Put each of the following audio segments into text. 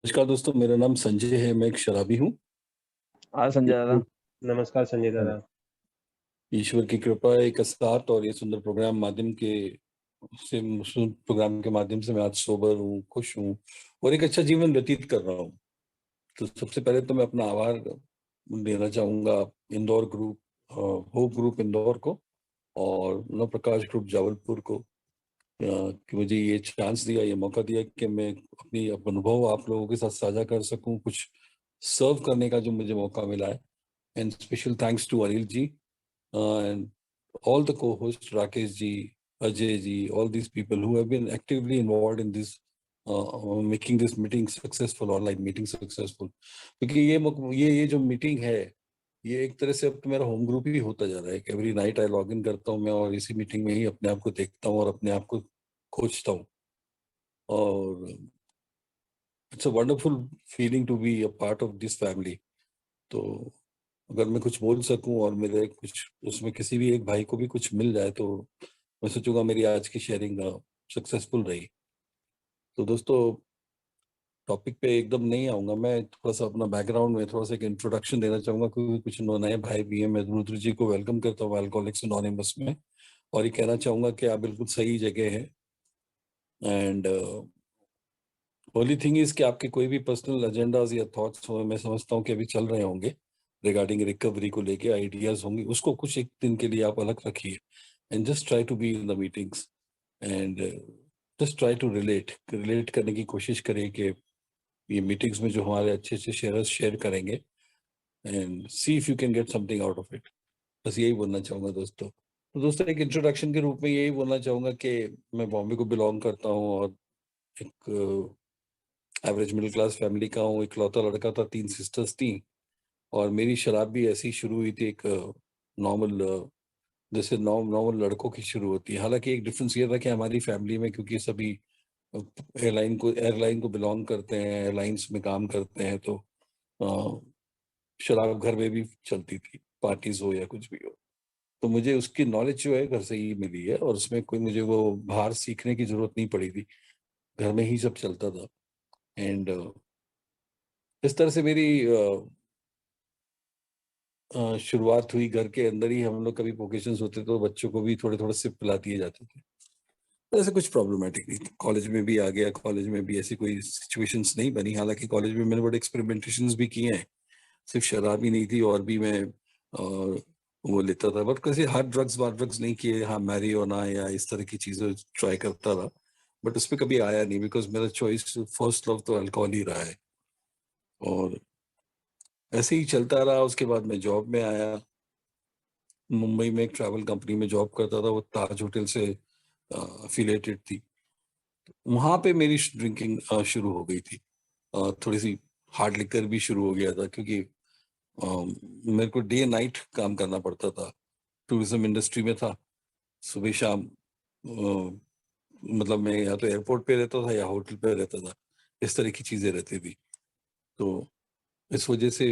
नमस्कार दोस्तों, मेरा नाम संजय है। मैं एक शराबी हूँ। हाँ संजय दादा। नमस्कार संजय दादा। ईश्वर की कृपा एक साथ और ये सुंदर प्रोग्राम के माध्यम से मैं आज सोबर हूँ, खुश हूँ और एक अच्छा जीवन व्यतीत कर रहा हूँ। तो सबसे पहले तो मैं अपना आभार देना चाहूँगा Indore group, hope group Indore को और नव प्रकाश ग्रुप जाबलपुर को, कि मुझे ये चांस दिया, ये मौका दिया कि मैं अपनी अनुभव आप लोगों के साथ साझा कर सकूं, कुछ सर्व करने का जो मुझे मौका मिला है। And special thanks to Anil ji and all the co-hosts, Rakesh ji, Ajay ji, all these people who have been actively involved in this, making this meeting successful, online meeting successful. क्योंकि ये जो मीटिंग है, ये एक तरह से अब तो मेरा होम ग्रुप ही होता जा रहा है। Every night I log in करता हूँ मैं और इसी मीटिंग में ही अपने आप को देखता हूँ और अपने आप को खोजता हूँ। और it's a wonderful feeling to be a part of this family. तो अगर मैं कुछ बोल सकूं और मेरे कुछ उसमें किसी भी एक भाई को भी कुछ मिल जाए तो मैं सोचूंगा मेरी आज की शेयरिंग सक्सेसफुल रही। तो दोस्तों, टॉपिक पे एकदम नहीं आऊंगा, मैं थोड़ा सा अपना बैकग्राउंड में थोड़ा सा एक इंट्रोडक्शन देना चाहूंगा क्योंकि कुछ नए भाई भी हैं। मैं रुद्र जी को वेलकम करता हूँ अल्कोहलिक्स अनोनिमस में और ये कहना चाहूंगा कि आप बिल्कुल सही जगह है। एंड ओनली थिंग इज कि आपके कोई भी पर्सनल एजेंडाज या थॉट्स हो, मैं समझता हूँ कि अभी चल रहे होंगे रिगार्डिंग रिकवरी को लेके आइडियाज होंगे, उसको कुछ एक दिन के लिए आप अलग रखिए and just try to be in the meetings and just try to relate करने की कोशिश करें कि ये मीटिंग्स में जो हमारे अच्छे अच्छे शेयरर्स शेयर करेंगे and see if you can get something out of it. बस यही बोलना चाहूंगा दोस्तों। तो दोस्तों, एक इंट्रोडक्शन के रूप में यही बोलना चाहूंगा कि मैं बॉम्बे को बिलोंग करता हूँ और एक एवरेज मिडिल क्लास फैमिली का हूँ। इकलौता लड़का था, 3 सिस्टर्स थी और मेरी शराब भी ऐसी शुरू हुई थी, एक नॉर्मल, जैसे नॉर्मल लड़कों की शुरू होती है। हालांकि एक डिफरेंस ये था कि हमारी फैमिली में, क्योंकि सभी एयरलाइन को बिलोंग करते हैं, एयरलाइंस में काम करते हैं, तो शराब घर में भी चलती थी, पार्टीज हो या कुछ भी हो। तो मुझे उसकी नॉलेज जो है घर से ही मिली है और उसमें कोई मुझे वो बाहर सीखने की जरूरत नहीं पड़ी थी, घर में ही सब चलता था। एंड इस तरह से मेरी शुरुआत हुई। घर के अंदर ही हम लोग, कभी ओकेजन्स होते तो बच्चों को भी थोड़े थोड़े सिप पिला दिए जाते थे। तो ऐसे कुछ प्रॉब्लमेटिक नहीं था। कॉलेज में भी आ गया, कॉलेज में भी ऐसी कोई सिचुएशंस नहीं बनी। हालांकि कॉलेज में मैंने बड़े एक्सपेरिमेंटेशंस भी किए हैं, सिर्फ शराब ही नहीं थी और भी मैं वो लेता था, बट किसी हार्ड ड्रग्स नहीं किए। हाँ, मैरिजुआना या इस तरह की चीजें ट्राई करता था, बट उस पर कभी आया नहीं बिकॉज मेरा चॉइस फर्स्ट लव तो अल्कोहल ही रहा है। और ऐसे ही चलता रहा। उसके बाद मैं जॉब में आया, मुंबई में एक ट्रैवल कंपनी में जॉब करता था, वो ताज होटल से अफिलिएटेड थी। वहां पे मेरी ड्रिंकिंग शुरू हो गई थी। थोड़ी सी हार्ड लिकर भी शुरू हो गया था क्योंकि मेरे को डे नाइट काम करना पड़ता था। टूरिज्म इंडस्ट्री में था, सुबह शाम, मतलब मैं या तो एयरपोर्ट पे रहता था या होटल पे रहता था, इस तरह की चीजें रहती थी। तो इस वजह से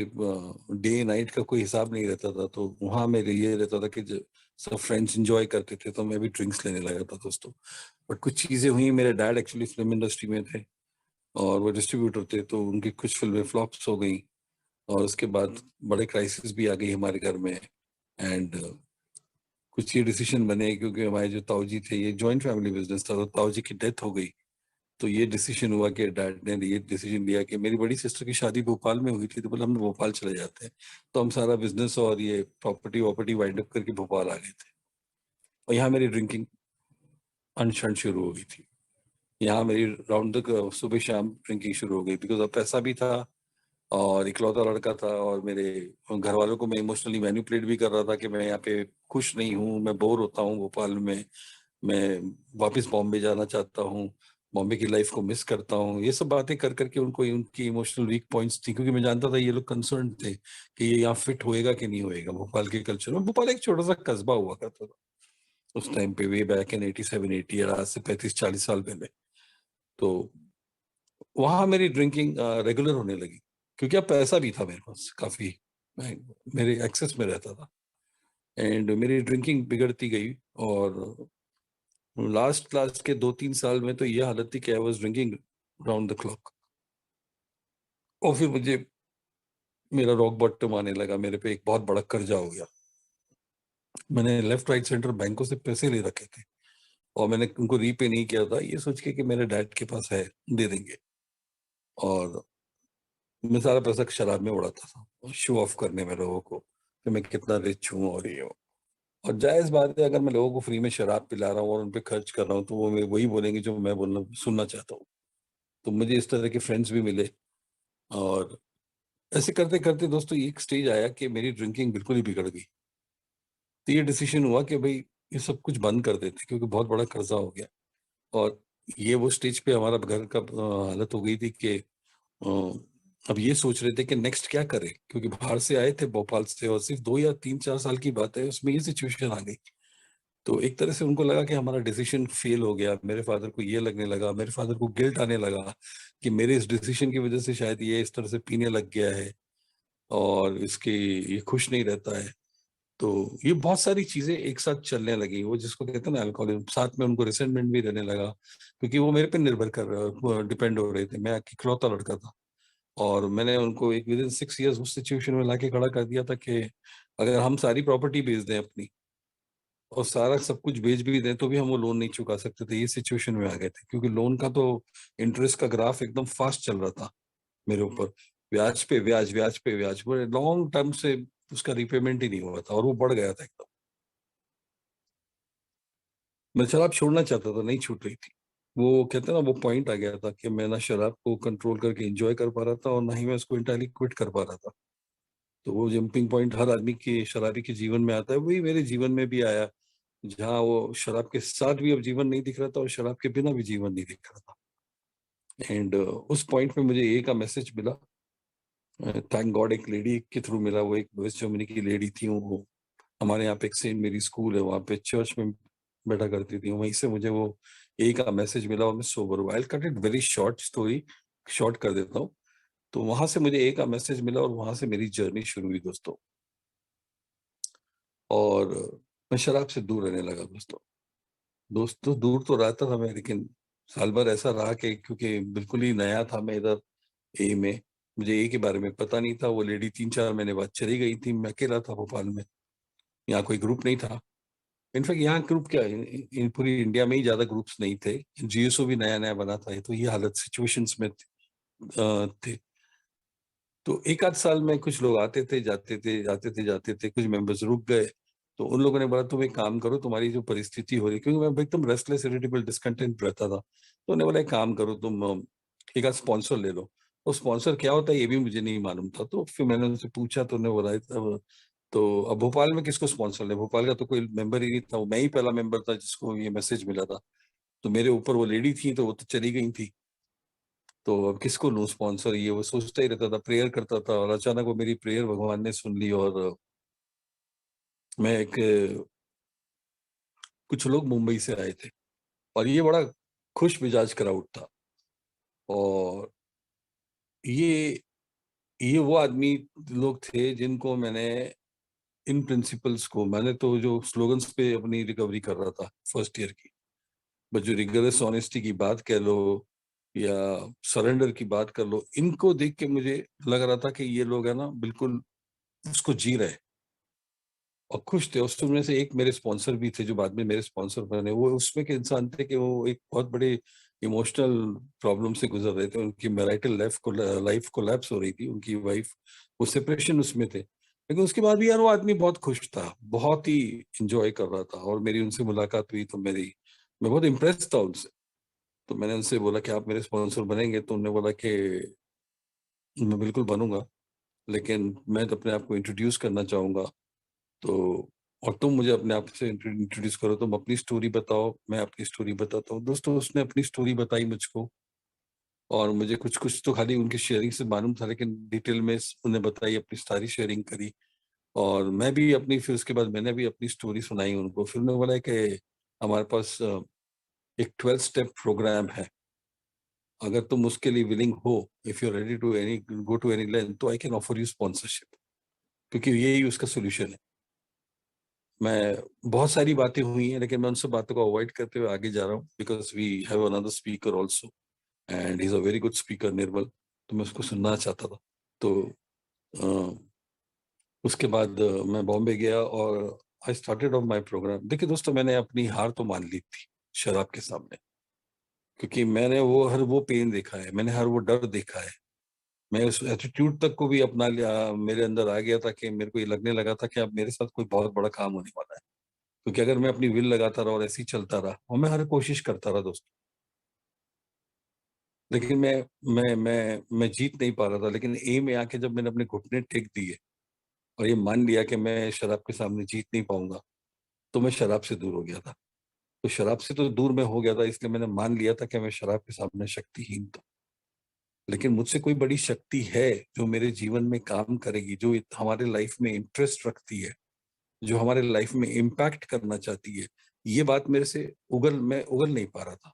डे नाइट का कोई हिसाब नहीं रहता था। तो वहाँ मेरे ये रहता था कि सब फ्रेंड्स एंजॉय करते थे तो मैं भी ड्रिंक्स लेने लगा था दोस्तों। बट कुछ चीजें हुई, मेरे डैड एक्चुअली फिल्म इंडस्ट्री में थे और वो डिस्ट्रीब्यूटर थे, तो उनकी कुछ फिल्में फ्लॉप्स हो गई और उसके बाद बड़े क्राइसिस भी आ गई हमारे घर में। एंड कुछ ये डिसीजन बने, क्योंकि हमारे जो ताऊ जी थे, ये जॉइंट फैमिली बिजनेस था, तो ताऊ जी की डेथ हो गई। तो ये डिसीजन हुआ कि डैड ने ये डिसीजन लिया कि मेरी बड़ी सिस्टर की शादी भोपाल में हुई थी, तो बोले हम भोपाल चले जाते हैं। तो हम सारा बिजनेस और ये प्रॉपर्टी वॉपर्टी वाइंड अप करके भोपाल आ गए थे और यहाँ मेरी ड्रिंकिंग अनशन शुरू हो गई थी। यहाँ मेरी राउंड द सुबह शाम ड्रिंकिंग शुरू हो गई बिकॉज अब पैसा भी था और इकलौता लड़का था और मेरे घर वालों को मैं इमोशनली मैनिपुलेट भी कर रहा था कि मैं यहाँ पे खुश नहीं हूँ, मैं बोर होता हूँ भोपाल में, मैं वापस बॉम्बे जाना चाहता हूँ, बॉम्बे की लाइफ को मिस करता हूँ। ये सब बातें कर करके उनको, उनकी इमोशनल वीक पॉइंट्स थी, क्योंकि मैं जानता था ये लोग कंसर्न थे कि ये यहाँ फिट होएगा कि नहीं होएगा भोपाल के कल्चर में। भोपाल एक छोटा सा कस्बा हुआ करता था उस टाइम पे, वे बैक इन 87 80, आज से 35 40 साल पहले। तो वहां मेरी ड्रिंकिंग रेगुलर होने लगी क्योंकि अब पैसा भी था मेरे पास काफी, मैं मेरे एक्सेस में रहता था। एंड मेरी ड्रिंकिंग बिगड़ती गई और लास्ट क्लास के 2 3 साल में तो ये हालत थी कि I was drinking round the clock. और फिर मुझे मेरा रॉक बॉटम आने लगा, मेरे पे एक बहुत बड़ा कर्जा हो गया। मैंने लेफ्ट राइट सेंटर बैंकों से पैसे ले रखे थे और मैंने उनको रीपे नहीं किया था, ये सोच के कि मेरे डैड के पास है, दे देंगे। और मैं सारा पैसा शराब में उड़ाता था, शो ऑफ करने में लोगों को कि मैं कितना रिच हूँ और ये हूँ। और जायज बात है, अगर मैं लोगों को फ्री में शराब पिला रहा हूँ और उन पे खर्च कर रहा हूँ तो वो वही बोलेंगे जो मैं बोलना सुनना चाहता हूँ। तो मुझे इस तरह के फ्रेंड्स भी मिले। और ऐसे करते करते दोस्तों एक स्टेज आया कि मेरी ड्रिंकिंग बिल्कुल ही बिगड़ गई। तो ये डिसीजन हुआ कि भाई ये सब कुछ बंद कर देते, क्योंकि बहुत बड़ा कर्जा हो गया। और ये वो स्टेज पे हमारा घर का हालत हो गई थी कि अ, अब ये सोच रहे थे कि नेक्स्ट क्या करें, क्योंकि बाहर से आए थे भोपाल से और सिर्फ 2 या 3 4 साल की बात है, उसमें ये सिचुएशन आ गई। तो एक तरह से उनको लगा कि हमारा डिसीजन फेल हो गया। मेरे फादर को ये लगने लगा, मेरे फादर को गिल्ट आने लगा कि मेरे इस डिसीजन की वजह से शायद ये इस तरह से पीने लग गया है और इसके ये खुश नहीं रहता है। तो ये बहुत सारी चीजें एक साथ चलने लगी, वो जिसको कहते हैं ना अल्कोहलिज्म। साथ में उनको रिसेंटमेंट भी रहने लगा, क्योंकि वो मेरे पे निर्भर कर डिपेंड हो रहे थे। मैं इकलौता लड़का था और मैंने उनको एक विद इन 6 इयर्स उस सिचुएशन में लाके खड़ा कर दिया था कि अगर हम सारी प्रॉपर्टी बेच दें अपनी और सारा सब कुछ बेच भी दें तो भी हम वो लोन नहीं चुका सकते थे। ये सिचुएशन में आ गए थे, क्योंकि लोन का तो इंटरेस्ट का ग्राफ एकदम फास्ट चल रहा था मेरे ऊपर। ब्याज पे ब्याज, ब्याज पे ब्याज, वो लॉन्ग टर्म से उसका रिपेमेंट ही नहीं हुआ था और वो बढ़ गया था एकदम। मैं शराब छोड़ना चाहता था, नहीं छूट रही थी। वो कहते हैं ना, वो पॉइंट आ गया था कि मैं ना शराब को कंट्रोल करके एंजॉय कर पा रहा था और ना ही मैं उसको इंटायरली क्विट कर पा रहा था। तो वो जंपिंग पॉइंट हर आदमी के शराबी के जीवन में आता है, वही मेरे जीवन में भी आया, जहाँ वो शराब के साथ भी अब जीवन नहीं दिख रहा था और शराब के बिना भी जीवन नहीं दिख रहा था। एंड उस पॉइंट पे मुझे एक का मैसेज मिला, थैंक गॉड, एक लेडी के थ्रू मिला। वो एक वेस्ट जर्मनी की लेडी थी, वो हमारे यहाँ पे एक सेंट मेरी स्कूल है, वहाँ पे चर्च में बैठा करती थी। वहीं से मुझे वो एक का मैसेज मिला और मैं सोबर हुआ। I cut it very short story, short कर देता हूँ। तो वहां से मुझे एक का मैसेज मिला और वहां से मेरी जर्नी शुरू हुई दोस्तों। और मैं शराब से दूर रहने लगा दोस्तों। दोस्तों दूर तो रहता था मैं, लेकिन साल भर ऐसा रहा कि क्योंकि बिल्कुल ही नया था मैं इधर ए में, मुझे ए के बारे में पता नहीं था। वो लेडी 3 4 महीने बाद चली गई थी, मैं अकेला था भोपाल में, यहाँ कोई ग्रुप नहीं था। इनफैक्ट यहाँ ग्रुप क्या, इन पूरी इंडिया में ही ज्यादा ग्रुप्स नहीं थे। जीएसओ भी नया नया बना था, तो ये हालत सिचुएशंस में थे। तो एक आध साल में कुछ लोग आते थे जाते थे, आते थे जाते थे, कुछ मेंबर्स रुक गए। तो उन लोगों ने बोला तुम एक काम करो, तुम्हारी जो परिस्थिति हो रही, क्योंकि मैं एकदम रेस्टलेस इरिटेबल डिस्कंटेंट रहता था, तो उन्होंने बोला एक काम करो तुम एक आध स्पॉन्सर ले लो। और स्पॉन्सर क्या होता है ये भी मुझे नहीं मालूम था। तो फिर मैंने उनसे पूछा तो उन्होंने बोला तो अब भोपाल में किसको स्पॉन्सर ले, भोपाल का तो कोई मेंबर ही नहीं था, वो मैं ही पहला मेंबर था जिसको ये मैसेज मिला था। तो मेरे ऊपर वो लेडी थी, तो वो तो चली गई थी, तो अब किसको लूं स्पॉन्सर, ये वो सोचता ही रहता था, प्रेयर करता था। और अचानक वो मेरी प्रेयर भगवान ने सुन ली और मैं एक कुछ लोग मुंबई से आए थे और ये बड़ा खुश मिजाज क्राउड था। और ये ये वो आदमी लोग थे जिनको मैंने, इन प्रिंसिपल्स को मैंने, तो जो स्लोगन्स पे अपनी रिकवरी कर रहा था फर्स्ट ईयर की, बस जो रिगरस ऑनेस्टी की बात कह लो या सरेंडर की बात कर लो, इनको देख के मुझे लग रहा था कि ये लोग है ना बिल्कुल उसको जी रहे और खुश थे। उसमें से एक मेरे स्पॉन्सर भी थे जो बाद में मेरे स्पॉन्सर बने। वो उसमें के इंसान थे कि वो एक बहुत बड़े इमोशनल प्रॉब्लम से गुजर रहे थे। उनकी मैरिटल लाइफ कोलैप्स हो रही थी, उनकी वाइफ, वो सेपरेशन उसमें थे। लेकिन उसके बाद भी यार वो आदमी बहुत खुश था, बहुत ही इंजॉय कर रहा था। और मेरी उनसे मुलाकात हुई तो मैं बहुत इम्प्रेस था उनसे। तो मैंने उनसे बोला कि आप मेरे स्पॉन्सर बनेंगे, तो उन्होंने बोला कि मैं बिल्कुल बनूंगा, लेकिन मैं तो अपने आप को इंट्रोड्यूस करना चाहूंगा। तो और तुम मुझे अपने आप से इंट्रोड्यूस करो, तुम अपनी स्टोरी बताओ, मैं अपनी स्टोरी बताता हूँ। दोस्तों उसने अपनी स्टोरी बताई मुझको और मुझे कुछ कुछ तो खाली उनकी शेयरिंग से मालूम था, लेकिन डिटेल में उन्हें बताई, अपनी सारी शेयरिंग करी। और मैं भी अपनी, फिर उसके बाद मैंने भी अपनी स्टोरी सुनाई उनको। फिर उन्होंने बोला कि हमारे पास एक 12 स्टेप प्रोग्राम है, अगर तुम उसके लिए विलिंग हो, if you ready to any go to any length, तो I can offer you sponsorship, क्योंकि यही उसका सोल्यूशन है। मैं बहुत सारी बातें हुई हैं, लेकिन मैं उन सब बातों को अवॉइड करते हुए आगे जा रहा हूँ, because we have another speaker also and he is a very good speaker, Nirmal. तो मैं उसको सुनना चाहता था। तो उसके बाद मैं बॉम्बे गया और I started on my programme. देखिए दोस्तों, मैंने अपनी हार तो मान ली थी शराब के सामने, क्योंकि मैंने हर वो पेन देखा है, मैंने हर वो डर देखा है। मैं उस एटीट्यूड तक को भी अपना लिया, मेरे अंदर आ गया था कि मेरे को ये लगने लगा था कि अब मेरे साथ कोई बहुत बड़ा काम होने वाला है। क्योंकि अगर मैं अपनी विल लगाता रहा और ऐसे ही चलता रहा, और मैं हर कोशिश करता रहा दोस्तों, लेकिन मैं जीत नहीं पा रहा था। लेकिन ए में आके जब मैंने अपने घुटने टेक दिए और ये मान लिया कि मैं शराब के सामने जीत नहीं पाऊंगा, तो मैं शराब से दूर हो गया था। तो शराब से तो दूर मैं हो गया था, इसलिए मैंने मान लिया था कि मैं शराब के सामने शक्तिहीन था। लेकिन मुझसे कोई बड़ी शक्ति है जो मेरे जीवन में काम करेगी, जो हमारे लाइफ में इंटरेस्ट रखती है, जो हमारे लाइफ में इम्पैक्ट करना चाहती है। ये बात मेरे से मैं उगल नहीं पा रहा था।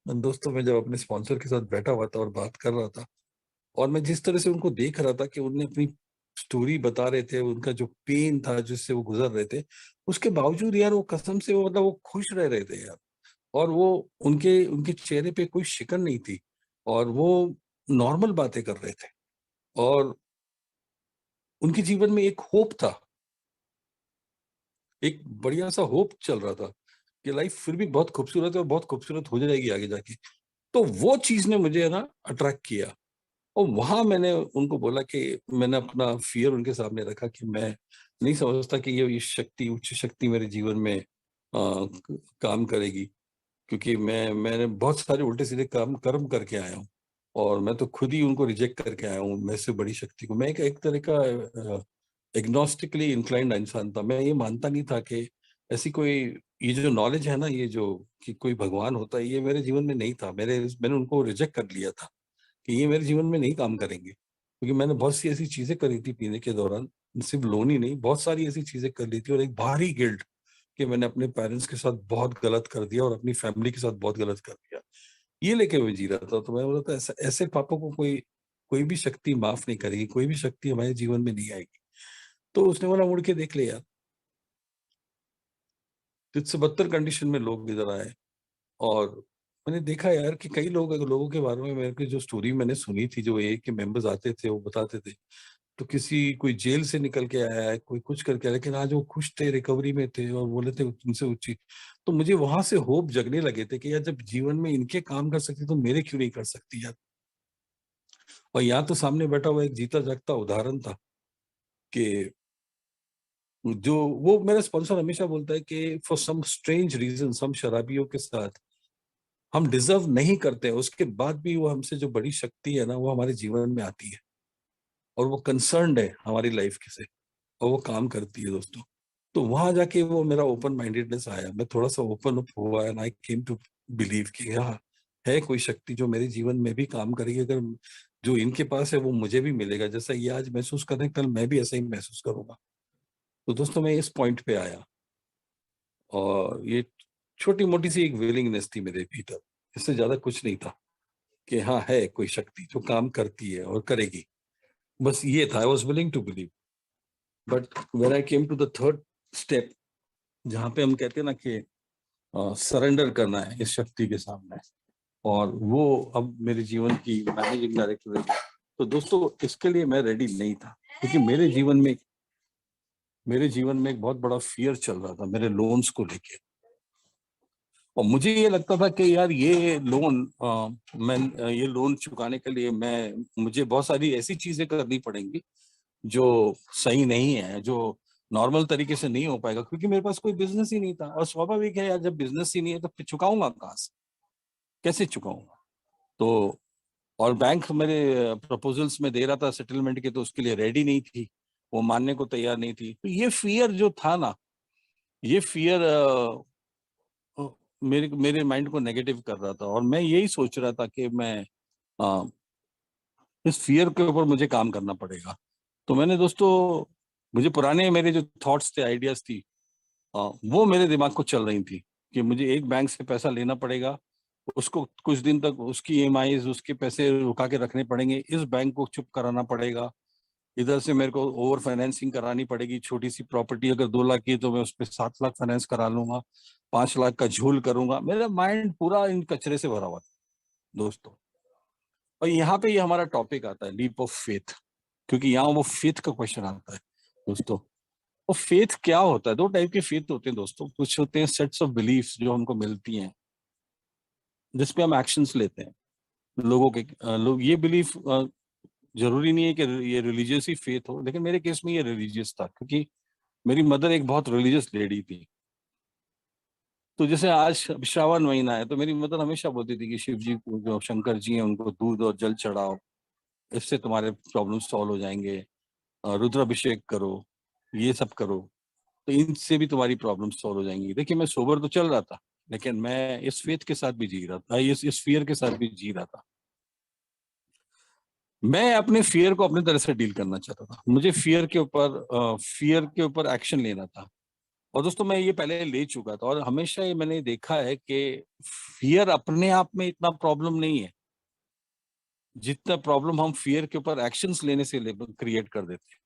दोस्तों, मैं जब अपने स्पॉन्सर के साथ बैठा हुआ था और बात कर रहा था, और मैं जिस तरह से उनको देख रहा था कि उन्हें अपनी स्टोरी बता रहे थे, उनका जो पेन था जिससे वो गुजर रहे थे, उसके बावजूद यार वो कसम से वो मतलब वो खुश रह रहे थे यार। और वो उनके उनके चेहरे पे कोई शिकन नहीं थी, और वो नॉर्मल बातें कर रहे थे, और उनके जीवन में एक होप था, एक बढ़िया सा होप चल रहा था कि लाइफ फिर भी बहुत खूबसूरत है और बहुत खूबसूरत हो जाएगी आगे जाके। तो वो चीज ने मुझे ना अट्रैक्ट किया। और वहां मैंने उनको बोला कि मैंने अपना फियर उनके सामने रखा कि मैं नहीं समझता कि ये शक्ति, उच्च शक्ति मेरे जीवन में काम करेगी। क्योंकि मैंने बहुत सारे उल्टे सीधे काम कर्म करके आया हूँ, और मैं तो खुद ही उनको रिजेक्ट करके आया हूँ। मैं से बड़ी शक्ति को, मैं एक तरह का एग्नोस्टिकली इंक्लाइंड इंसान था। मैं ये मानता नहीं था कि ऐसी कोई, ये जो नॉलेज है ना, ये जो कि कोई भगवान होता है, ये मेरे जीवन में नहीं था। मैंने उनको रिजेक्ट कर लिया था कि ये मेरे जीवन में नहीं काम करेंगे। क्योंकि मैंने बहुत सी ऐसी चीजें करी थी पीने के दौरान, सिर्फ लोन ही नहीं, बहुत सारी ऐसी चीजें कर ली थी, और एक भारी गिल्ट कि मैंने अपने पेरेंट्स के साथ बहुत गलत कर दिया और अपनी फैमिली के साथ बहुत गलत कर दिया। ये लेके मैं जी रहा था। तो मैं बोला था ऐसे ऐसे पापों को कोई कोई भी शक्ति माफ नहीं करेगी, कोई भी शक्ति हमारे जीवन में नहीं आएगी। तो उसने बोला मुड़ के देख ले यार, तुझसे बदतर कंडीशन में लोग इधर आए। और मैंने देखा यार कि कई लोगों के बारे में, मेरे को जो स्टोरी मैंने सुनी थी, जो ए के मेंबर्स आते थे वो बताते थे, तो कोई जेल से निकल के आया है, कोई कुछ करके आया, लेकिन आज वो खुश थे, रिकवरी में थे, और बोले थे तुमसे ऊंची। तो मुझे वहां से होप जगने लगे थे कि यार जब जीवन में इनके काम कर सकती तो मेरे क्यों नहीं कर सकती यार। और यहाँ तो सामने बैठा हुआ एक जीता जागता उदाहरण था कि जो वो मेरा स्पॉन्सर हमेशा बोलता है कि फॉर सम स्ट्रेंज रीजन हम शराबियों के साथ हम डिजर्व नहीं करते हैं, उसके बाद भी वो हमसे जो बड़ी शक्ति है ना, वो हमारे जीवन में आती है, और वो कंसर्न्ड है हमारी लाइफ के से, और वो काम करती है दोस्तों। तो वहां जाके वो मेरा ओपन माइंडेडनेस आया, मैं थोड़ा सा ओपन अप हुआ, and I came to believe कि हाँ, है कोई शक्ति जो मेरे जीवन में भी काम करेगी। अगर जो इनके पास है वो मुझे भी मिलेगा, जैसा ये आज महसूस कर रहे हैं, कल मैं भी ऐसा ही महसूस करूंगा। तो दोस्तों, मैं इस पॉइंट पे आया, और ये छोटी मोटी सी एक विलिंगनेस थी मेरे भीतर, इससे ज्यादा कुछ नहीं था, कि हाँ है कोई शक्ति जो काम करती है और करेगी। बस ये था, I was willing to believe. But when I came to the third step, जहाँ पे हम कहते हैं ना कि सरेंडर करना है इस शक्ति के सामने, और वो अब मेरे जीवन की मैनेजिंग डायरेक्टर है, तो दोस्तों इसके लिए मैं रेडी नहीं था। क्योंकि मेरे जीवन में एक बहुत बड़ा फियर चल रहा था मेरे लोन्स को लेके। और मुझे ये लगता था कि यार ये लोन चुकाने के लिए मुझे बहुत सारी ऐसी चीजें करनी पड़ेंगी जो सही नहीं है, जो नॉर्मल तरीके से नहीं हो पाएगा, क्योंकि मेरे पास कोई बिजनेस ही नहीं था। और स्वाभाविक है यार, जब बिजनेस ही नहीं है तो फिर चुकाऊंगा कहाँ से, कैसे चुकाऊंगा। तो और बैंक मेरे प्रपोजल्स में दे रहा था सेटलमेंट के, तो उसके लिए रेडी नहीं थी, वो मानने को तैयार नहीं थी। तो ये फियर जो था ना, ये फियर मेरे मेरे माइंड को नेगेटिव कर रहा था, और मैं यही सोच रहा था कि मैं अ, इस फियर के ऊपर मुझे काम करना पड़ेगा। तो मैंने दोस्तों, मुझे पुराने मेरे जो थॉट्स थे, आइडियाज थी, वो मेरे दिमाग को चल रही थी कि मुझे एक बैंक से पैसा लेना पड़ेगा, उसको कुछ दिन तक उसकी ईएमआई, उसके पैसे रुका के रखने पड़ेंगे, इस बैंक को चुप कराना पड़ेगा, इधर से मेरे को ओवर फाइनेंसिंग करानी पड़ेगी। छोटी सी प्रॉपर्टी अगर 2 लाख की है, तो मैं उस पर 7 लाख फाइनेंस करा लूंगा, 5 लाख का झूल करूंगा। मेरा माइंड पूरा इन कचरे से भरा हुआ था दोस्तों। और यहाँ पे ये हमारा टॉपिक आता है, लीप ऑफ फेथ, क्योंकि यहाँ वो फेथ का क्वेश्चन आता है दोस्तों। वो फेथ क्या होता है? दो टाइप के फेथ होते हैं दोस्तों। कुछ होते हैं सेट्स ऑफ बिलीफ्स जो हमको मिलती हैं, जिसपे हम एक्शंस लेते हैं। लोगों के लोग ये बिलीफ, जरूरी नहीं है कि ये रिलीजियस ही फेथ हो, लेकिन मेरे केस में ये रिलीजियस था, क्योंकि मेरी मदर एक बहुत रिलीजियस लेडी थी। तो जैसे आज श्रावण महीना है, तो मेरी मदर हमेशा बोलती थी कि शिव जी को, जो शंकर जी हैं, उनको दूध और जल चढ़ाओ, इससे तुम्हारे प्रॉब्लम सॉल्व हो जाएंगे। रुद्राभिषेक करो, ये सब करो, तो इनसे भी तुम्हारी प्रॉब्लम सॉल्व हो जाएंगी। देखिए, मैं सोबर तो चल रहा था, लेकिन मैं इस फेथ के साथ भी जी रहा था, इस फियर के साथ भी जी रहा था। मैं अपने फियर को अपने तरह से डील करना चाहता था। मुझे फियर के ऊपर एक्शन लेना था। और दोस्तों, मैं ये पहले ले चुका था, और हमेशा ये मैंने देखा है कि फियर अपने आप में इतना प्रॉब्लम नहीं है, जितना प्रॉब्लम हम फियर के ऊपर एक्शंस लेने से क्रिएट कर देते हैं।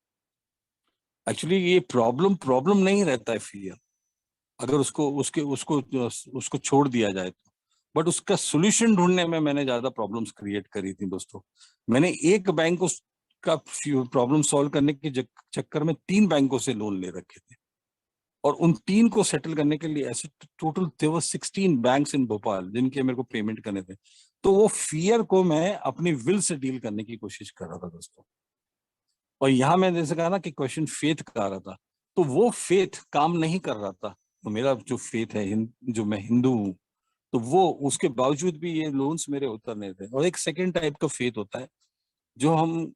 एक्चुअली ये प्रॉब्लम प्रॉब्लम नहीं रहता है फियर, अगर उसको छोड़ दिया जाए तो। बट उसका सोल्यूशन ढूंढने में मैंने ज्यादा प्रॉब्लम्स क्रिएट करी थी दोस्तों। मैंने एक बैंक का प्रॉब्लम सॉल्व करने के चक्कर में 3 बैंकों से लोन ले रखे थे, और उन 3 को सेटल करने के लिए ऐसे total there 16 banks in Bhopal जिनके मेरे को पेमेंट करने थे। तो वो फियर को मैं अपनी विल से डील करने की कोशिश कर रहा था दोस्तों। और यहाँ मैं जैसे कहा ना कि क्वेश्चन फेथ का आ रहा था, तो वो फेथ काम नहीं कर रहा था। तो मेरा जो फेथ है, जो मैं हिंदू हूँ, तो वो उसके बावजूद भी ये लोन्स मेरे उतरने थे। और एक सेकेंड टाइप का फेथ होता है, जो हम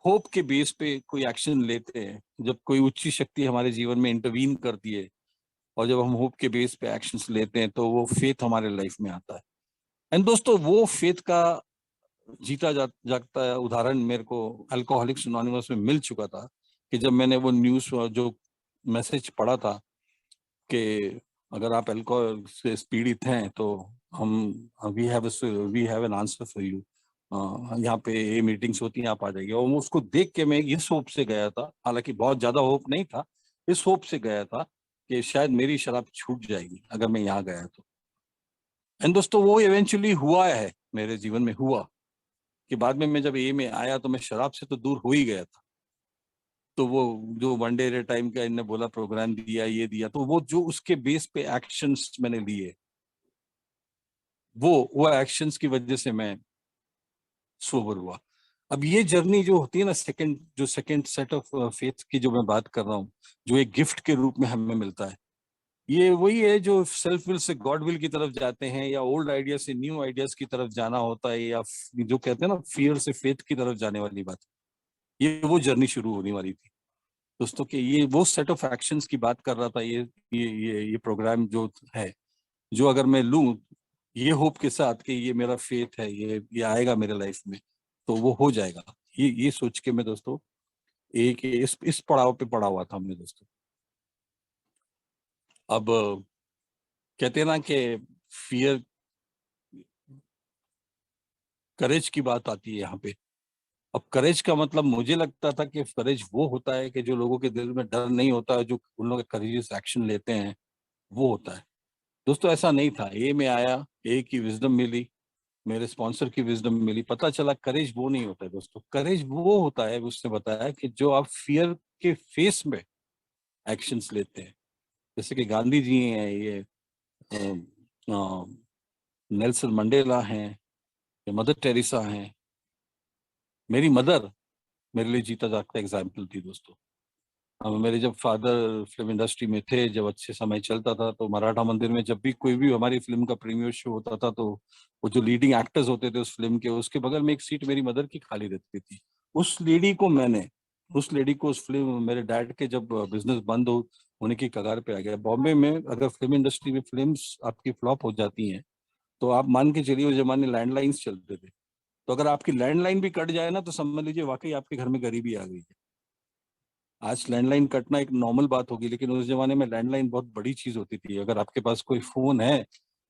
होप के बेस पे कोई एक्शन लेते हैं, जब कोई उच्च शक्ति हमारे जीवन में इंटरवीन करती है, और जब हम होप के बेस पे एक्शंस लेते हैं, तो वो फेथ हमारे लाइफ में आता है। एंड दोस्तों, वो फेथ का जीता जागता उदाहरण मेरे को अल्कोहलिक्स एनोनिमस में मिल चुका था, कि जब मैंने वो न्यूज जो मैसेज पढ़ा था कि अगर आप अल्कोहल से पीड़ित हैं, तो हम we have an answer for you, यहाँ पे ये मीटिंग्स होती हैं, आप आ जाइए। और उसको देख के मैं इस होप से गया था, हालांकि बहुत ज्यादा होप नहीं था, इस होप से गया था कि शायद मेरी शराब छूट जाएगी अगर मैं यहाँ गया तो। एंड दोस्तों, वो इवेंचुअली हुआ है, मेरे जीवन में हुआ कि बाद में मैं जब ए में आया, तो मैं शराब से तो दूर हो ही गया था। तो वो जो one day at A time का इन्होंने बोला, प्रोग्राम दिया, ये दिया, तो वो जो उसके बेस पे एक्शंस मैंने लिए, वो एक्शंस की वजह से मैं सोबर हुआ। अब ये जर्नी जो होती है ना, सेकंड सेट ऑफ फेथ की जो मैं बात कर रहा हूँ, जो एक गिफ्ट के रूप में हमें मिलता है, ये वही है जो self will say God will की तरफ जाते हैं, या ओल्ड आइडिया से न्यू आइडियाज की तरफ जाना होता है, या जो कहते हैं ना, फियर से फेथ की तरफ जाने वाली बात। ये वो जर्नी शुरू होने वाली थी दोस्तों। कि ये वो सेट ऑफ एक्शंस की बात कर रहा था, ये प्रोग्राम जो है, जो अगर मैं लूं ये होप के साथ कि ये मेरा फेथ है, ये आएगा मेरे लाइफ में, तो वो हो जाएगा। ये सोच के मैं दोस्तों एक इस पड़ाव पे पड़ा हुआ था हमने दोस्तों। अब कहते हैं ना कि फियर, करेज की बात आती है यहाँ पे। अब करेज का मतलब, मुझे लगता था कि करेज वो होता है कि जो लोगों के दिल में डर नहीं होता है, जो उन लोग करेजियस एक्शन लेते हैं, वो होता है दोस्तों। ऐसा नहीं था। ए में आया, ए की विजडम मिली, मेरे स्पॉन्सर की विजडम मिली, पता चला करेज वो नहीं होता है दोस्तों। करेज वो होता है, उसने बताया, कि जो आप फियर के फेस में एक्शंस लेते हैं। जैसे कि गांधी जी हैं, ये नेल्सन मंडेला हैं, या मदर टेरेसा हैं। मेरी मदर मेरे लिए जीता जागता एग्जाम्पल थी दोस्तों। मेरे जब फादर फिल्म इंडस्ट्री में थे, जब अच्छे समय चलता था, तो मराठा मंदिर में जब भी कोई भी हमारी फिल्म का प्रीमियर शो होता था, तो वो जो लीडिंग एक्टर्स होते थे उस फिल्म के, उसके बगल में एक सीट मेरी मदर की खाली रहती थी। उस लेडी को मैंने उस लेडी को उस फिल्म, मेरे डैड के जब बिजनेस बंद होने की कगार पे आ गया, बॉम्बे में अगर फिल्म इंडस्ट्री में फिल्म्स आपकी फ्लॉप हो जाती हैं, तो आप मान के चलिए, उस जमाने लैंडलाइंस चलते थे, तो अगर आपकी लैंडलाइन भी कट जाए ना, तो समझ लीजिए वाकई आपके घर में गरीबी आ गई है। आज लैंडलाइन कटना एक नॉर्मल बात होगी, लेकिन उस जमाने में लैंडलाइन बहुत बड़ी चीज होती थी। अगर आपके पास कोई फोन है,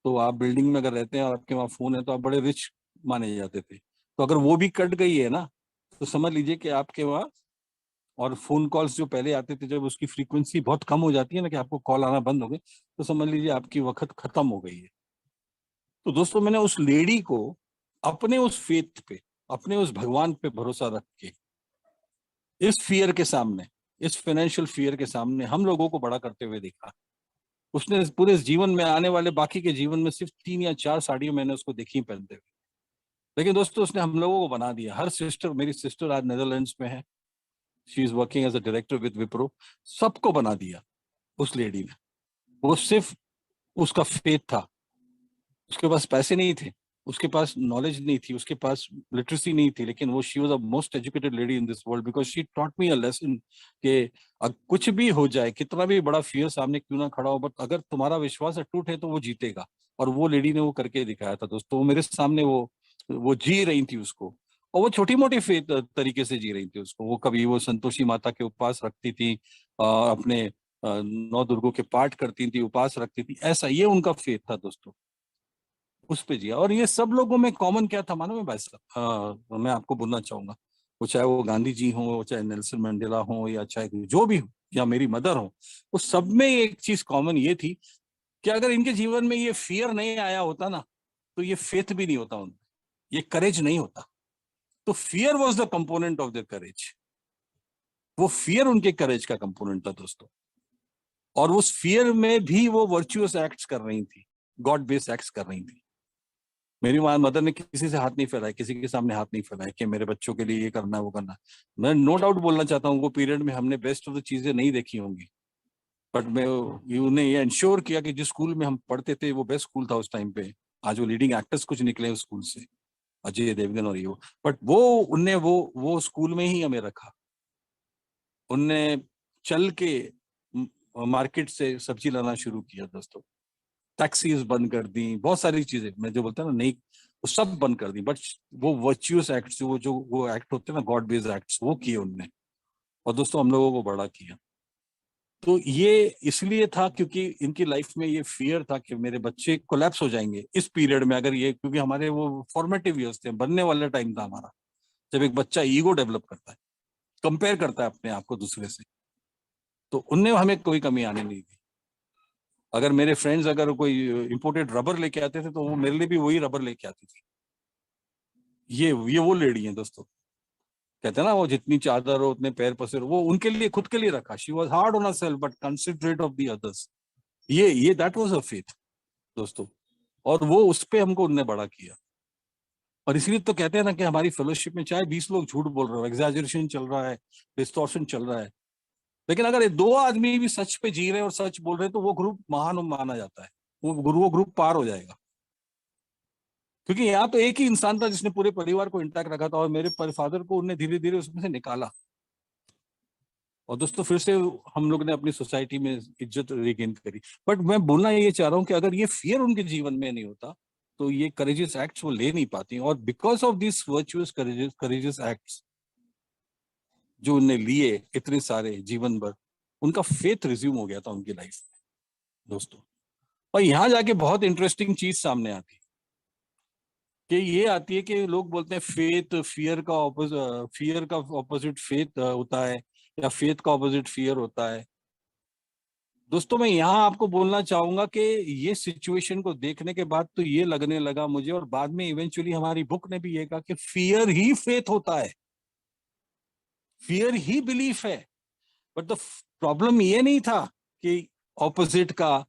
तो आप बिल्डिंग में अगर रहते हैं और आपके वहाँ फोन है, तो आप बड़े रिच माने जाते थे। तो अगर वो भी कट गई है ना, तो समझ लीजिए कि आपके वहाँ, और फोन कॉल्स जो पहले आते थे, जब उसकी फ्रीक्वेंसी बहुत कम हो जाती है ना, कि आपको कॉल आना बंद हो गए, तो समझ लीजिए आपकी वक्त खत्म हो गई है। तो दोस्तों, मैंने उस लेडी को अपने उस फेथ पे, अपने उस भगवान पे भरोसा रख के इस फियर के सामने, इस फाइनेंशियल फियर के सामने हम लोगों को बड़ा करते हुए देखा। उसने पूरे जीवन में, आने वाले बाकी के जीवन में, सिर्फ 3 या 4 साड़ियां मैंने उसको देखी पहनते हुए। लेकिन दोस्तों उसने हम लोगों को बना दिया। हर सिस्टर, मेरी सिस्टर आज नेदरलैंड्स में है, she is working as a director with Wipro. सबको बना दिया उस लेडी ने। वो सिर्फ उसका फेथ था। उसके पास पैसे नहीं थे, उसके पास नॉलेज नहीं थी, उसके पास लिटरेसी नहीं थी, लेकिन वो she was the most educated lady in this world because she taught me a lesson कि कुछ भी हो जाए, कितना भी बड़ा फियर सामने क्यों ना खड़ा हो, बट अगर तुम्हारा विश्वास अटूट है तो वो जीतेगा। और वो लेडी ने वो करके दिखाया था दोस्तों। वो मेरे सामने वो जी रही थी उसको, और वो छोटी मोटी फेथ तरीके से जी रही थी उसको। वो कभी वो संतोषी माता के उपवास रखती थी, अपने 9 दुर्गों के पाठ करती थी, उपवास रखती थी। ऐसा ये उनका फेथ था दोस्तों, उस पे जिया। और ये सब लोगों में कॉमन क्या था मालूम है भाई साहब? मैं आपको बोलना चाहूंगा, वो चाहे वो गांधी जी हो, चाहे नेल्सन मंडेला हो, या चाहे जो भी हो, या मेरी मदर हो, वो सब में एक चीज कॉमन ये थी कि अगर इनके जीवन में ये फियर नहीं आया होता ना, तो ये फेथ भी नहीं होता उनमें, ये करेज नहीं होता। तो fear was the component of the courage. वो फियर उनके करेज का कंपोनेंट था दोस्तों। और उस फियर में भी वो वर्चुअस एक्ट्स कर रही थी, गॉड बेस्ड एक्ट्स कर रही थी। मेरी मदर ने किसी से हाथ नहीं फैलाया, किसी के सामने हाथ नहीं फैलाया कि मेरे बच्चों के लिए ये करना है वो करना है। मैं नो डाउट बोलना चाहता हूँ, वो पीरियड में हमने बेस्ट ऑफ द चीजें नहीं देखी होंगी, बट मैं उन्हें ये इंश्योर किया कि जिस स्कूल में हम पढ़ते थे वो बेस्ट स्कूल था उस टाइम पे। आज वो लीडिंग एक्टर्स कुछ निकले उस स्कूल से, अजय देवगन और ये, बट वो उनने वो स्कूल में ही हमें रखा। उनने चल के मार्केट से सब्जी लाना शुरू किया दोस्तों। टैक्सीज बंद कर दी, बहुत सारी चीजें मैं जो बोलता हूँ ना, नहीं, वो सब बंद कर दी। बट वो वर्च्यूअस एक्ट्स, वो एक्ट होते हैं ना, गॉड बेस्ड एक्ट्स, वो किए उनने। और दोस्तों हम लोगों को बड़ा किया। तो ये इसलिए था क्योंकि इनकी लाइफ में ये फियर था कि मेरे बच्चे कोलैप्स हो जाएंगे इस पीरियड में अगर ये, क्योंकि हमारे वो फॉर्मेटिव ईयर्स थे, बनने वाला टाइम था हमारा, जब एक बच्चा ईगो डेवलप करता है, कंपेयर करता है अपने आप को दूसरे से। तो उनने हमें कोई कमी आने नहीं दी। अगर मेरे फ्रेंड्स अगर कोई इंपोर्टेड रबर लेके आते थे तो वो मेरे लिए भी वही रबर लेके आती थी। ये वो लेडी है दोस्तों। कहते हैं ना, वो जितनी चादर हो उतने पैर पसेर, वो उनके लिए, खुद के लिए रखा। She was hard on herself but considerate of the others. ये दैट वाज अ फेथ दोस्तों। और वो उस पे हमको उनने बड़ा किया। और इसलिए तो कहते हैं ना कि हमारी फेलोशिप में चाहे 20 लोग झूठ बोल रहे हो, एग्जैजरेशन चल रहा है, डिस्टॉर्शन चल रहा है, लेकिन अगर ये 2 आदमी भी सच पे जी रहे हैं और सच बोल रहे हैं तो वो ग्रुप महान माना जाता है। वो ग्रुप पार हो जाएगा। क्योंकि यहाँ तो एक ही इंसान था जिसने पूरे परिवार को इंटैक्ट रखा था, और मेरे फादर को उन्हें धीरे धीरे उसमें से निकाला। और दोस्तों फिर से हम लोग ने अपनी सोसाइटी में इज्जत रिगेन करी। बट मैं बोलना ये चाह रहा हूँ कि अगर ये फियर उनके जीवन में नहीं होता तो ये करेजियस एक्ट्स वो ले नहीं पाती। और because of this virtuous courageous acts जो उनने लिए इतने सारे जीवन भर, उनका फेथ रिज्यूम हो गया था उनकी लाइफ में दोस्तों। और यहाँ जाके बहुत इंटरेस्टिंग चीज सामने आती है कि ये आती है कि लोग बोलते हैं फेथ फियर का ऑपोजिट फेथ होता है, या फेथ का ऑपोजिट फियर होता है। दोस्तों मैं यहाँ आपको बोलना चाहूंगा कि ये सिचुएशन को देखने के बाद तो ये लगने लगा मुझे, और बाद में इवेंचुअली हमारी बुक ने भी ये कहा कि फियर ही फेथ होता है, फियर ही बिलीफ है। बट द प्रॉब्लम ये नहीं था कि ऑपोजिट का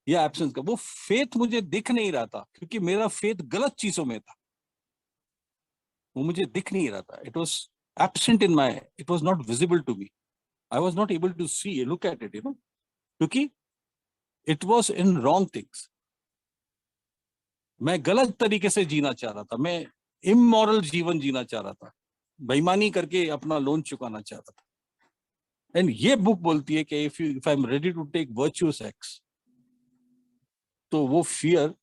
या एब्सेंस का, वो फेथ मुझे दिख नहीं रहा था क्योंकि मेरा फेथ गलत चीजों में था। वो मुझे दिख नहीं रहा था। It was absent in my, it was not visible to me. I was not able to see look at it, क्योंकि it was in wrong things. मैं गलत तरीके से जीना चाह रहा था, मैं इमोरल जीवन जीना चाह रहा था, बेईमानी करके अपना लोन चुकाना चाह रहा था। एंड ये बुक बोलती है कि if I am ready to take virtuous acts, तो वो फियर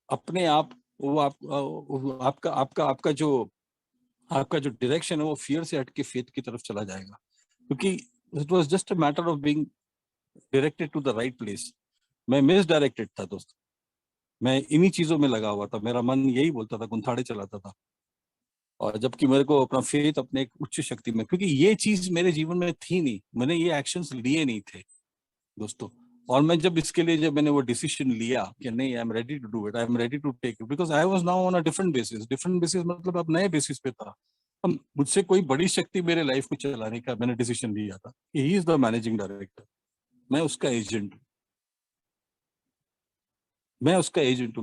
अपने आप, वो आपका आपका आपका जो डायरेक्शन है वो फियर से हटके फेथ की तरफ चला जाएगा। क्योंकि it was just a matter of being directed to the right place. मैं मिस डायरेक्टेड था दोस्त। मैं इन्हीं चीजों में लगा हुआ था, मेरा मन यही बोलता था, गुंथाड़े चलाता था। और जबकि मेरे को अपना फेथ अपने एक उच्च शक्ति में, क्योंकि ये चीज मेरे जीवन में थी नहीं, मैंने ये एक्शंस लिए नहीं थे दोस्तों। और मैं जब इसके लिए जब मैंने वो डिसीजन लिया कि नहीं, I am ready to do it, I am ready to take it, because I was now on a different basis मतलब अब नए बेसिस पे था। अब मुझसे कोई बड़ी शक्ति मेरे लाइफ में चलाने का मैंने डिसीजन लिया था। He is the managing director, मैं उसका एजेंट हूँ,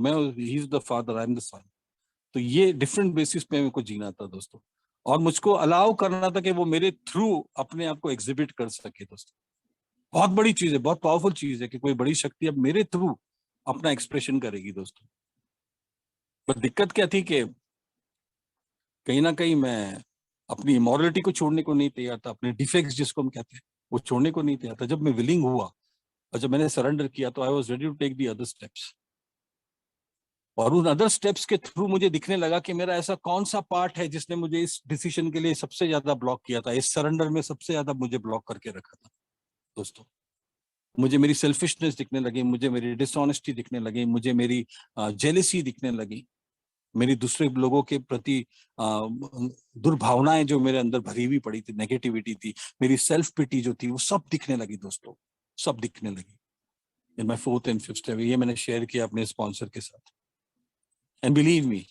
मैं he is the father, I am the son. तो ये डिफरेंट बेसिस पे मेरे को जीना था दोस्तों, और मुझको अलाउ करना था कि वो मेरे थ्रू अपने आप को एग्जिबिट कर सके दोस्तों। बहुत बड़ी चीज है, बहुत पावरफुल चीज है कि कोई बड़ी शक्ति अब मेरे थ्रू अपना एक्सप्रेशन करेगी दोस्तों। पर दिक्कत क्या थी कि कहीं ना कहीं मैं अपनी इमोरलिटी को छोड़ने को नहीं तैयार था, अपने डिफेक्ट्स जिसको हम कहते हैं वो छोड़ने को नहीं तैयार था। जब मैं विलिंग हुआ और जब मैंने सरेंडर किया तो I was ready to take the other steps, और उन अदर स्टेप्स के थ्रू मुझे दिखने लगा कि मेरा ऐसा कौन सा पार्ट है जिसने मुझे इस डिसीजन के लिए सबसे ज्यादा ब्लॉक किया था, इस सरेंडर में सबसे ज्यादा मुझे ब्लॉक करके रखा था दोस्तों। मुझे मेरी सेल्फिशनेस दिखने लगी, मुझे मेरी डिसऑनेस्टी दिखने लगी, मुझे मेरी जेलेसी दिखने लगी, मेरी दूसरे लोगों के प्रति दुर्भावनाएं जो मेरे अंदर भरी हुई पड़ी थी, नेगेटिविटी थी, मेरी सेल्फ पिटी जो थी, वो सब दिखने लगी दोस्तों, सब दिखने लगी। In my 4th and 5th step ये मैंने शेयर किया अपने स्पॉन्सर के साथ, एंड बिलीव मी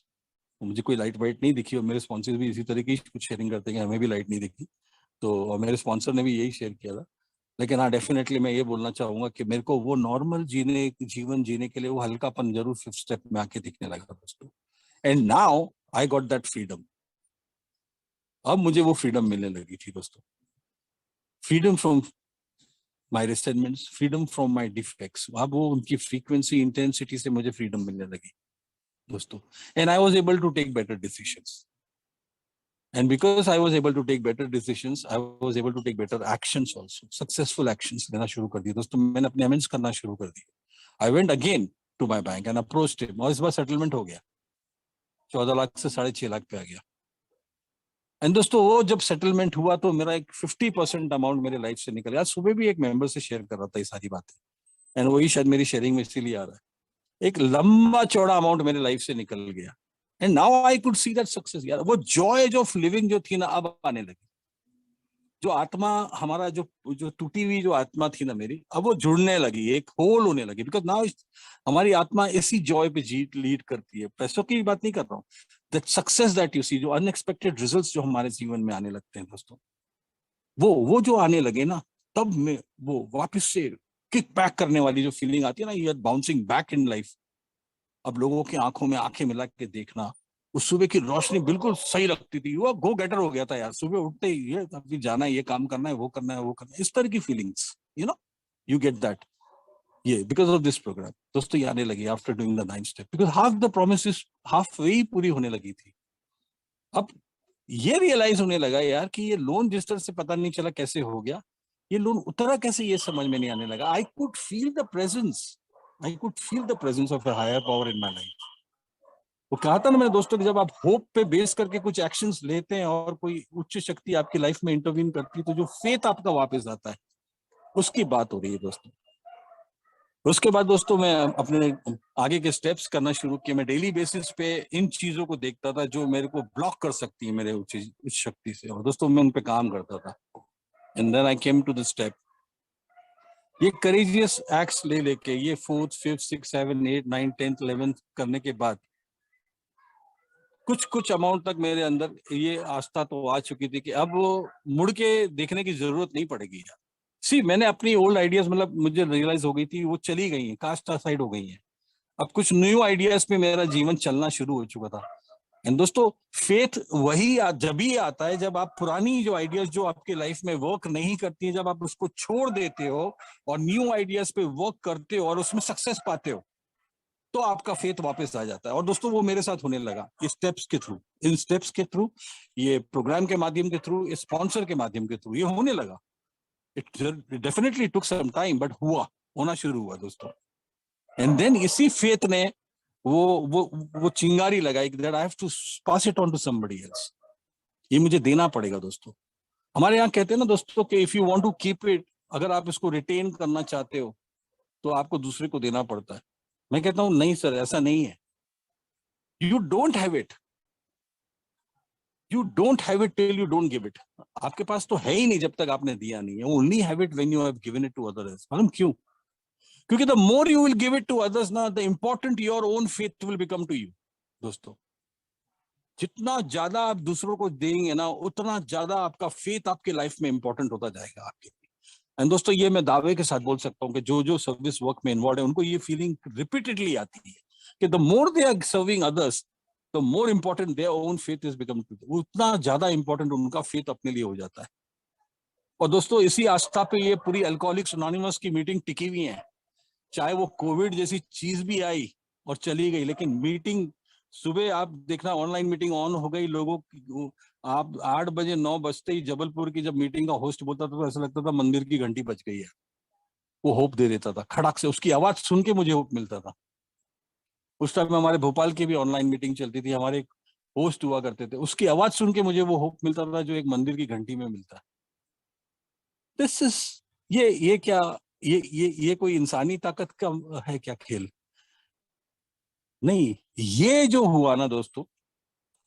मुझे कोई लाइट वाइट नहीं दिखी, और मेरे स्पॉन्सर भी इसी तरह की कुछ शेयरिंग करते हैं कि हमें भी लाइट नहीं दिखी। तो और मेरे स्पॉन्सर ने भी यही शेयर किया था। लेकिन हाँ, डेफिनेटली मैं ये बोलना चाहूंगा कि मेरे को वो नॉर्मल जीवन जीने के लिए वो हल्कापन जरूर 5th स्टेप में आके दिखने लगा दोस्तों। And now I got that freedom, अब मुझे वो फ्रीडम मिलने लगी थी दोस्तों। Freedom from my resentments, freedom from my defects, अब वो उनकी फ्रीक्वेंसी इंटेंसिटी से मुझे फ्रीडम मिलने लगी दोस्तों। And I was able to take better decisions, and because I was able to take better decisions, I was able to take better actions also, successful actions लेना शुरू कर दिया दोस्तों। मैंने अपने अमेंड्स करना शुरू कर दिया। I went again to my bank and approached him, और इस बार सेटलमेंट हो गया, 14 लाख से 6.5 लाख पे आ गया। एंड दोस्तों वो जब सेटलमेंट हुआ तो मेरा एक 50% अमाउंट मेरे लाइफ से निकल गया। सुबह भी एक मेंबर से शेयर कर रहा था ये सारी बातें, एंड वही शायद मेरी शेयरिंग में इसीलिए आ रहा है। एक लंबा चौड़ा अमाउंट मेरे लाइफ से निकल गया, and now I could see that success. यार वो जॉय ऑफ लिविंग जो थी ना, अब आने लगी। जो आत्मा हमारा जो जो टूटी हुई जो आत्मा थी ना मेरी, अब वो जुड़ने लगी, एक होल होने लगी। बिकॉज नाउ हमारी आत्मा इसी जॉय पे जीत लीड करती है। पैसों की बात नहीं कर रहा हूँ, that success that you see, जो अनएक्सपेक्टेड रिजल्ट्स जो हमारे जीवन में आने लगते हैं दोस्तों, वो जो आने लगे ना, तब में वो वापस से किक बैक करने वाली जो फीलिंग आती है ना, you are bouncing back in life. अब लोगों की आंखों में आंखें मिला के देखना, उस सुबह की रोशनी बिल्कुल सही लगती थी, वो गो गेटर हो गया था यार। सुबह उठते ही ये अभी जाना है, ये काम करना है, वो करना है, वो करना है, इस तरह की फीलिंग्स, यू गेट दैट, ये बिकॉज ऑफ दिस प्रोग्राम दोस्तों। ये आने लगी after doing the 9th step, because half the promises half way पूरी होने लगी थी। अब ये रियलाइज होने लगा यार कि ये लोन जिस तरह से पता नहीं चला कैसे हो गया, ये लोन उतरा कैसे, ये समझ में नहीं आने लगा। I could feel the presence of a higher power in my life. वो कहा था ना मैंने दोस्तों कि जब आप होप पे बेस करके कुछ एक्शंस लेते हैं और कोई उच्च शक्ति आपकी लाइफ में इंटरवीन करती है, तो जो फेथ आपका वापस आता है, उसकी बात हो रही है दोस्तों। उसके बाद दोस्तों मैं अपने आगे के स्टेप्स करना शुरू किए। मैं डेली बेसिस पे इन चीजों को देखता था जो मेरे को ब्लॉक कर सकती है मेरे उच्च शक्ति से, और दोस्तों मैं उन पे काम करता था। And then I came to the step, ये करेजियस एक्ट्स ले लेके ये 4th 5th 6th 7th 8th 9th 10th 11th करने के बाद कुछ अमाउंट तक मेरे अंदर ये आस्था तो आ चुकी थी कि अब वो मुड़ के देखने की जरूरत नहीं पड़ेगी यार। सी मैंने अपनी ओल्ड आइडियाज, मतलब मुझे रियलाइज हो गई थी वो चली गई हैं, कास्ट साइड हो गई हैं। अब कुछ न्यू आइडियाज पे मेरा जीवन चलना शुरू हो चुका था। एंड दोस्तों फेथ वही जब ही आता है जब आप पुरानी जो आइडियाज जो आपके लाइफ में वर्क नहीं करती हैं, जब आप उसको छोड़ देते हो और न्यू आइडियाज पे वर्क करते हो और उसमें सक्सेस पाते हो, तो आपका फेथ वापस आ जाता है। और दोस्तों वो मेरे साथ होने लगा इस स्टेप्स के थ्रू, इन स्टेप्स के थ्रू, ये प्रोग्राम के माध्यम के थ्रू, स्पॉन्सर के माध्यम के थ्रू ये होने लगा। It definitely took some time, but होना शुरू हुआ दोस्तों। एंड देन इसी फेथ ने वो चिंगारी लगाई that I have to pass it on to somebody else, ये मुझे देना पड़ेगा दोस्तों। हमारे यहाँ कहते हैं ना दोस्तों कि if you want to keep it, अगर आप इसको रिटेन करना चाहते हो तो आपको दूसरे को देना पड़ता है। मैं कहता हूं नहीं सर, ऐसा नहीं है। You don't have it till you don't give it. आपके पास तो है ही नहीं जब तक आपने दिया नहीं है। Only have it when you have given it to others. मालूम क्यों? क्योंकि the more you will give it to others ना, the important your own faith will become to you. दोस्तों, जितना ज्यादा आप दूसरों को देंगे ना, उतना ज्यादा आपका फेथ आपके लाइफ में इंपॉर्टेंट होता जाएगा आपके। एंड दोस्तों, ये मैं दावे के साथ बोल सकता हूँ कि जो जो सर्विस वर्क में इन्वॉल्व है, उनको ये फीलिंग रिपीटेडली आती है कि the more they are serving others, the more important their own faith is become to, उतना ज्यादा इंपॉर्टेंट उनका फेथ अपने लिए हो जाता है। और दोस्तों, इसी आस्था पे ये पूरी अल्कोहलिक्स एनोनिमस की मीटिंग टिकी हुई है। चाहे वो कोविड जैसी चीज भी आई और चली गई, लेकिन मीटिंग सुबह आप देखना, ऑनलाइन मीटिंग ऑन हो गई लोगों की, आप 8 बजे 9 बजते ही जबलपुर की जब मीटिंग का होस्ट बोलता था तो ऐसा लगता था मंदिर की घंटी बज गई है। वो होप दे देता था खड़क से, उसकी आवाज सुन के मुझे होप मिलता था। उस टाइम हमारे भोपाल की भी ऑनलाइन मीटिंग चलती थी, हमारे एक होस्ट हुआ करते थे, उसकी आवाज सुन के मुझे वो होप मिलता था जो एक मंदिर की घंटी में मिलता है। दिस इज, ये क्या, ये कोई इंसानी ताकत का है क्या खेल? नहीं, ये जो हुआ ना दोस्तों,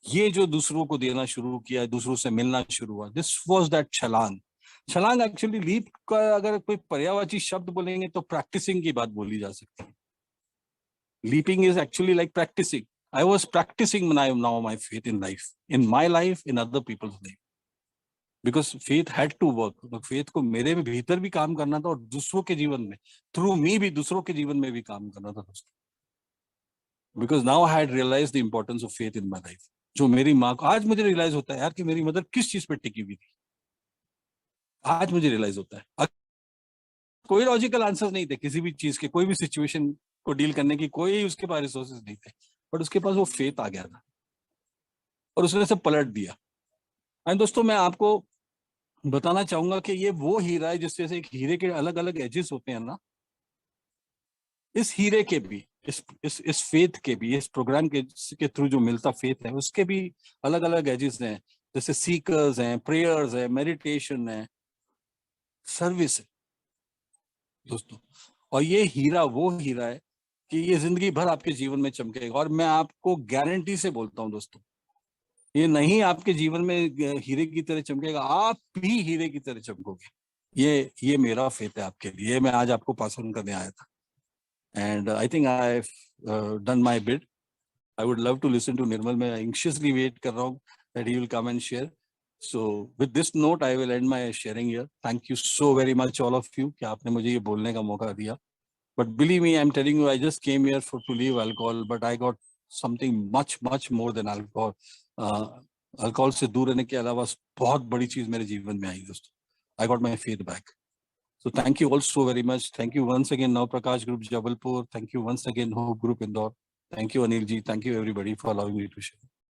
ये जो दूसरों को देना शुरू किया, दूसरों से मिलना शुरू हुआ, दिस वाज दैट छलांग। छलांग एक्चुअली, लीप का अगर कोई पर्यायवाची शब्द बोलेंगे तो प्रैक्टिसिंग की बात बोली जा सकती है। Leaping is actually like practising. I was practising now my faith in life, in my life, in other people's life, because faith had to work. Faith को मेरे में भीतर भी काम करना था और दूसरों के जीवन में, थ्रू मी भी दूसरों के जीवन में भी काम करना था दोस्तों। Because now I had realise the importance of faith in my life. जो मेरी माँ को आज मुझे रियलाइज होता है यार कि मेरी मदर किस चीज पे टिकी हुई थी। आज मुझे रियलाइज होता है कोई लॉजिकल आंसर नहीं थे किसी भी चीज के, कोई भी सिचुएशन को डील करने की कोई उसके पास रिसोर्सेज नहीं थे, बट उसके पास वो फेथ आ गया था और उसने सब पलट दिया। एंड दोस्तों, मैं आपको बताना चाहूंगा कि ये वो हीरा है जिस जैसे एक हीरे के अलग अलग एजेस होते हैं ना, इस हीरे के भी, इस फेथ के भी, इस प्रोग्राम के थ्रू जो मिलता फेथ है, उसके भी अलग अलग एजेस हैं। जैसे सीकर्स हैं, प्रेयर्स है, मेडिटेशन है, सर्विस है दोस्तों। और ये हीरा वो हीरा है कि ये जिंदगी भर आपके जीवन में चमकेगा। और मैं आपको गारंटी से बोलता हूं दोस्तों, ये नहीं आपके जीवन में हीरे की तरह चमकेगा, आप भी हीरे की तरह चमकोगे। ये मेरा फेथ है आपके लिए, मैं आज आपको पास ऑन करने आया था। And I think I have done my bit. I would love to listen to Nirmal. मैं एंशियसली वेट कर रहा हूँ that he will come and share. So with this note, I will end my sharing here. Thank you so very much, all of you, कि आपने मुझे ये बोलने का मौका दिया. But believe me, I'm telling you, I just came here to leave alcohol, but I got something much more than alcohol. Alcohol से दूर रहने के अलावा बहुत बड़ी चीज मेरे जीवन में आई दोस्तों. I got my faith back. So thank you all so very much. Thank you once again, Now Prakash Group Jabalpur. Thank you once again, Hope Group Indore. Thank you, Anil ji. Thank you everybody for allowing me to share.